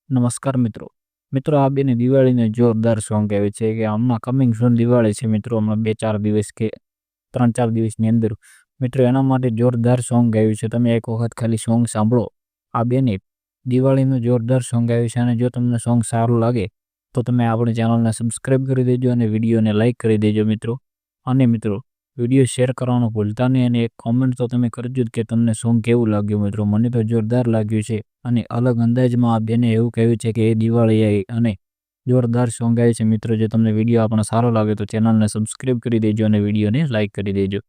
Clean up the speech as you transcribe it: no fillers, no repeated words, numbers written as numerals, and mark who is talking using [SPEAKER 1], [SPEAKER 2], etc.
[SPEAKER 1] નમસ્કાર મિત્રો. મિત્રો આ બેને દિવાળીને જોરદાર સોંગ આવ્યું છે કે હમણાં કમિંગ સૂન દિવાળી છે મિત્રો, હમણાં 2-4 દિવસ કે 3-4 દિવસની અંદર. મિત્રો એના માટે જોરદાર સોંગ આવ્યું છે. તમે એક વખત ખાલી સોંગ સાંભળો. આ બેને દિવાળીનું જોરદાર સોંગ આવ્યું છે અને જો તમને સોંગ સારું લાગે તો તમે આપણી ચેનલને સબસ્ક્રાઈબ કરી દેજો અને વિડીયોને લાઈક કરી દેજો મિત્રો. અને મિત્રો વિડીયો શેર કરવાનું ભૂલતા નહીં અને એક કોમેન્ટ તો તમે કરજો જ કે તમને સોંગ કેવું લાગ્યું મિત્રો. મને તો જોરદાર લાગ્યું છે અને અલગ અંદાજમાં આ બેને એવું કહ્યું છે કે એ દિવાળી આવી અને જોરદાર સોંગ આવ્યું છે મિત્રો. જો તમને વિડીયો આપણો સારો લાગે તો ચેનલને સબસ્ક્રાઈબ કરી દેજો અને વિડીયોને લાઈક કરી દેજો.